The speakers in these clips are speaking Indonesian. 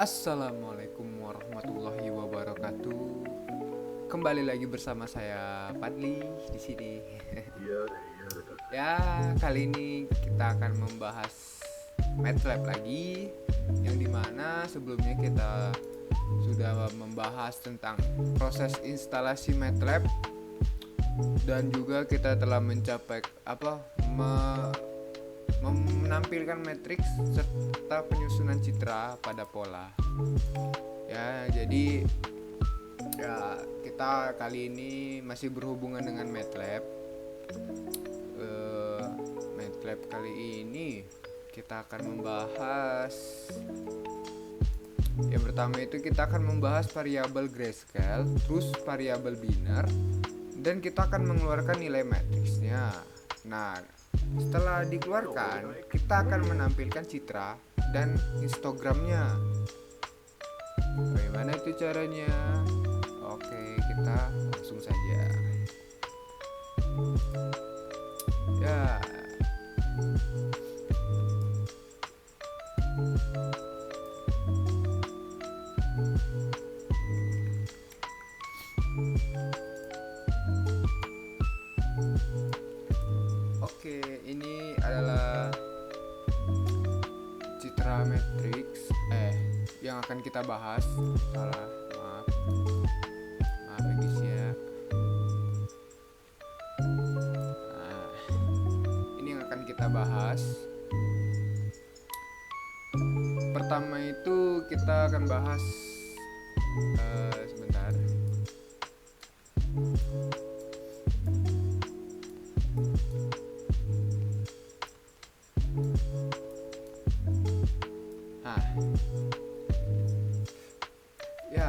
Assalamualaikum warahmatullahi wabarakatuh. Kembali lagi bersama saya Fadli di sini. Iya udah. Ya, kali ini kita akan membahas MATLAB lagi, yang dimana sebelumnya kita sudah membahas tentang proses instalasi MATLAB, dan juga kita telah mencapai menampilkan matriks serta penyusunan citra pada pola. Ya, jadi kita kali ini masih berhubungan dengan MATLAB. MATLAB kali ini kita akan membahas, yang pertama itu kita akan membahas variabel grayscale, terus variabel biner, dan kita akan mengeluarkan nilai matriksnya. Nah, setelah dikeluarkan, kita akan menampilkan citra dan histogramnya. Bagaimana itu caranya? Oke, kita langsung saja. Ya. Oke, ini adalah citra matriks yang akan kita bahas. Maaf ya guys ya. Nah, ini yang akan kita bahas. Pertama itu kita akan bahas sebentar.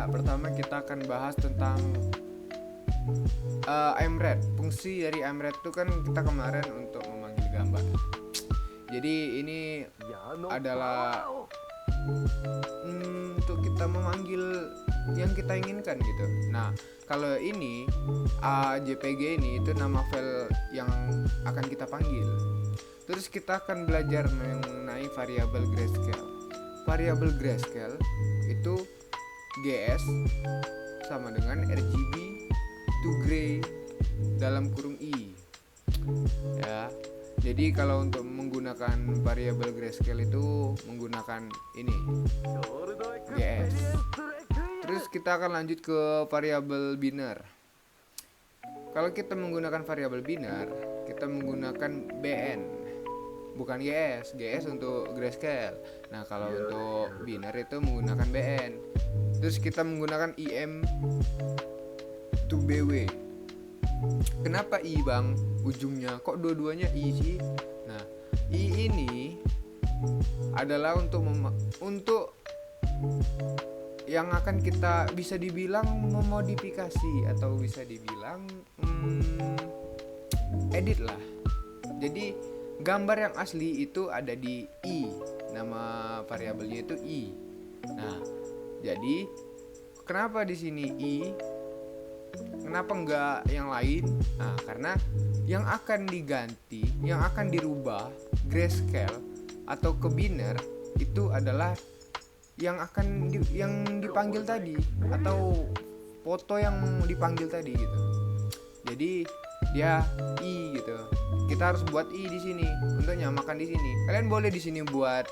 Pertama kita akan bahas tentang IMRED. Fungsi dari IMRED itu kan kita kemarin untuk memanggil gambar. Jadi ini adalah untuk kita memanggil yang kita inginkan gitu. Nah, kalau ini JPG ini itu nama file yang akan kita panggil. Terus kita akan belajar mengenai variabel grayscale. Variabel grayscale itu GS sama dengan RGB to gray dalam kurung I. Ya. Jadi kalau untuk menggunakan variabel grayscale itu menggunakan ini GS. Terus kita akan lanjut ke variabel biner. Kalau kita menggunakan variabel biner, kita menggunakan BN, bukan GS. GS untuk grayscale. Nah, kalau untuk biner itu menggunakan BN. Terus kita menggunakan IM to BW. Kenapa I bang? Ujungnya kok dua-duanya I sih? Nah, I ini adalah untuk yang akan kita bisa dibilang memodifikasi atau bisa dibilang edit lah. Jadi gambar yang asli itu ada di I, nama variabelnya itu I. Nah, jadi kenapa di sini I? Kenapa enggak yang lain? Nah, karena yang akan diganti, yang akan dirubah grayscale atau ke biner itu adalah yang akan yang dipanggil tadi, atau foto yang dipanggil tadi gitu. Jadi dia I gitu. Kita harus buat I di sini untuk nyamakan di sini. Kalian boleh di sini buat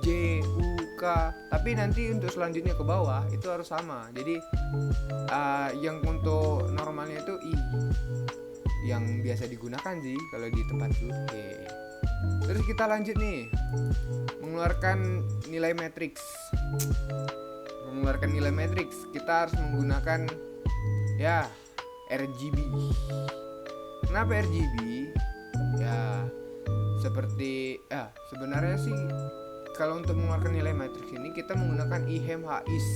J U K, tapi nanti untuk selanjutnya ke bawah itu harus sama. Jadi yang untuk normalnya itu I yang biasa digunakan sih kalau di tempatku. Oke. Terus kita lanjut nih, mengeluarkan nilai matriks. Mengeluarkan nilai matriks kita harus menggunakan RGB. Kenapa RGB? Ya, seperti sebenarnya sih kalau untuk mengeluarkan nilai matriks ini kita menggunakan IMHIS.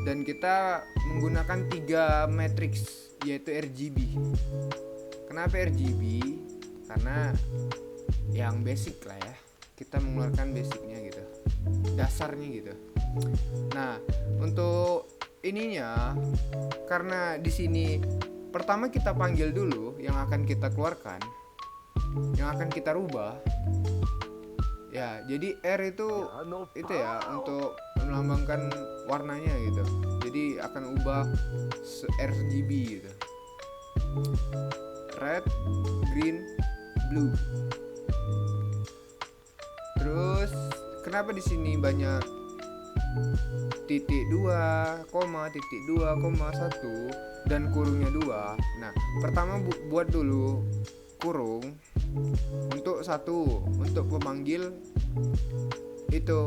Dan kita menggunakan 3 matriks yaitu RGB. Kenapa RGB? Karena yang basic lah ya. Kita mengeluarkan basicnya gitu. Dasarnya gitu. Nah, untuk ininya karena di sini pertama kita panggil dulu yang akan kita keluarkan. yang akan kita rubah. Ya, jadi R itu ya untuk melambangkan warnanya gitu. Jadi akan ubah RGB gitu. Red, green, blue. Terus kenapa di sini banyak titik 2, titik 2, 1 dan kurungnya 2. Nah, pertama buat dulu kurung untuk untuk pemanggil itu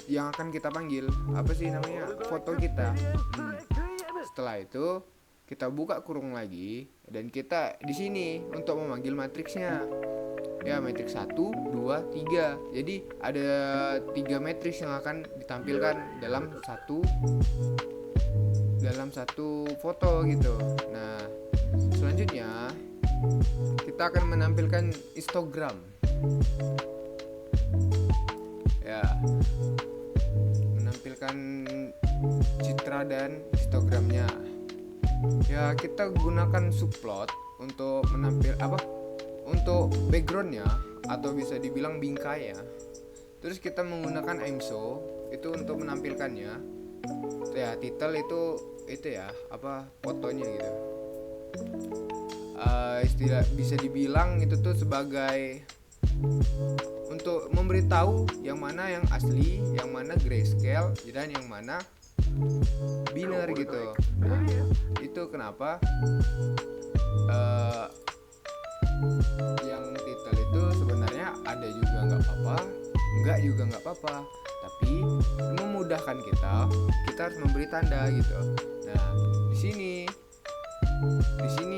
yang akan kita panggil. Apa sih namanya? Foto kita. Setelah itu kita buka kurung lagi dan kita di sini untuk memanggil matriksnya. Ya, matriks 1, 2, 3. Jadi ada 3 matriks yang akan ditampilkan dalam satu foto gitu. Nah, selanjutnya kita akan menampilkan histogram. Ya, menampilkan citra dan histogramnya. Ya, kita gunakan subplot untuk untuk backgroundnya atau bisa dibilang bingkai ya. Terus kita menggunakan IMSO itu untuk menampilkannya. Ya, title itu ya fotonya gitu. Istilah bisa dibilang itu tuh sebagai untuk memberitahu yang mana yang asli, yang mana grayscale dan yang mana binary gitu. Nah, itu kenapa yang title itu sebenarnya ada juga nggak apa-apa, enggak juga nggak apa-apa, tapi memudahkan kita harus memberi tanda gitu. Nah, di sini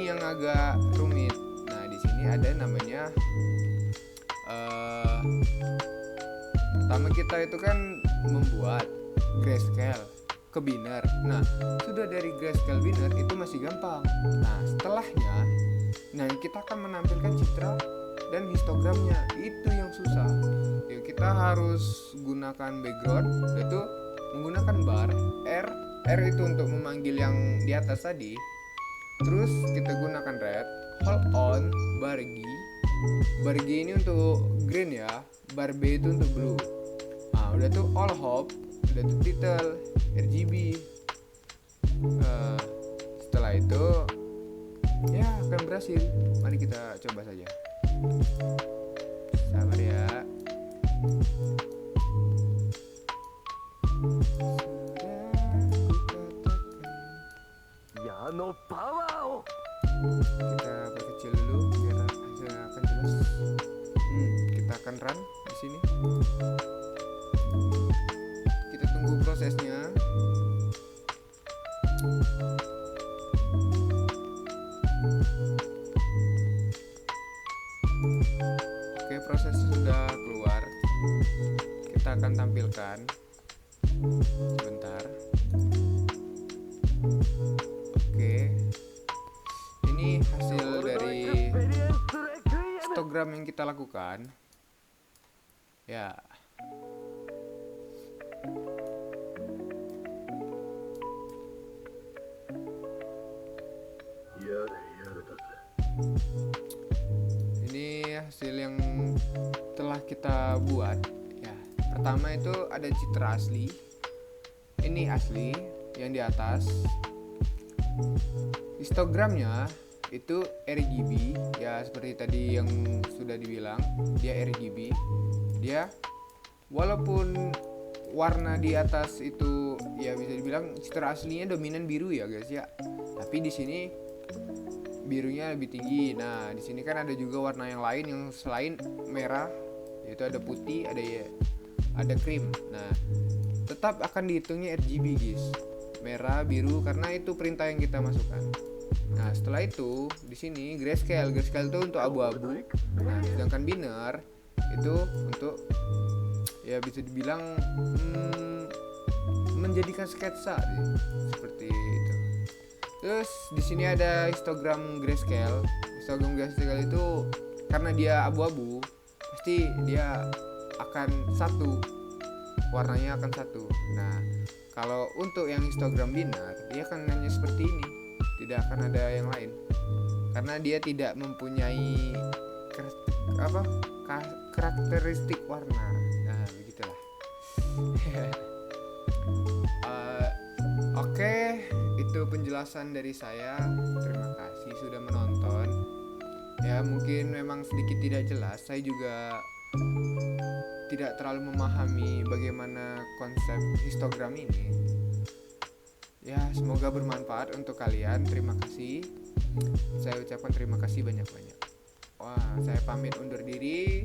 yang agak rumit. Nah, di sini ada namanya pertama kita itu kan membuat grayscale ke binary. Nah, sudah dari grayscale binary itu masih gampang. Nah, setelahnya kita akan menampilkan citra dan histogramnya, itu yang susah. Ya, kita harus gunakan background, yaitu menggunakan bar R itu untuk memanggil yang di atas tadi. Terus kita gunakan red, hold on, bar G ini untuk green ya, bar B itu untuk blue. Nah, udah tuh all hop, udah tuh title RGB. Setelah itu ya akan berhasil. Mari kita coba saja. Sabar ya. Kita perkecil dulu biar hasilnya akan jelas. Kita akan run di sini. Kita tunggu prosesnya. Oke, proses sudah keluar. Kita akan tampilkan. Sebentar. Oke. Ini hasil dari histogram yang kita lakukan. Ya. Ini hasil yang telah kita buat ya. Pertama itu ada citra asli. Ini asli yang di atas. Histogramnya itu RGB ya, seperti tadi yang sudah dibilang, dia RGB. Dia walaupun warna di atas itu ya bisa dibilang citra aslinya dominan biru ya guys ya. Tapi di sini birunya lebih tinggi. Nah, di sini kan ada juga warna yang lain yang selain merah, yaitu ada putih, ada krim. Nah, tetap akan dihitungnya RGB guys. Merah, biru karena itu perintah yang kita masukkan. Nah, setelah itu di sini grayscale itu untuk abu-abu. Nah, sedangkan binary itu untuk ya bisa dibilang menjadikan sketsa seperti itu. Terus di sini ada histogram grayscale. Histogram grayscale itu karena dia abu-abu, pasti dia akan satu, warnanya akan satu. Nah, kalau untuk yang histogram binary, dia akan hanya seperti ini, tidak akan ada yang lain, karena dia tidak mempunyai apa karakteristik warna. Nah, begitulah. Eh, Oke, itu penjelasan dari saya. Terima kasih sudah menonton. Ya, mungkin memang sedikit tidak jelas. Saya juga tidak terlalu memahami bagaimana konsep histogram ini. Ya, semoga bermanfaat untuk kalian. Terima kasih. Saya ucapkan terima kasih banyak-banyak. Wah, saya pamit undur diri.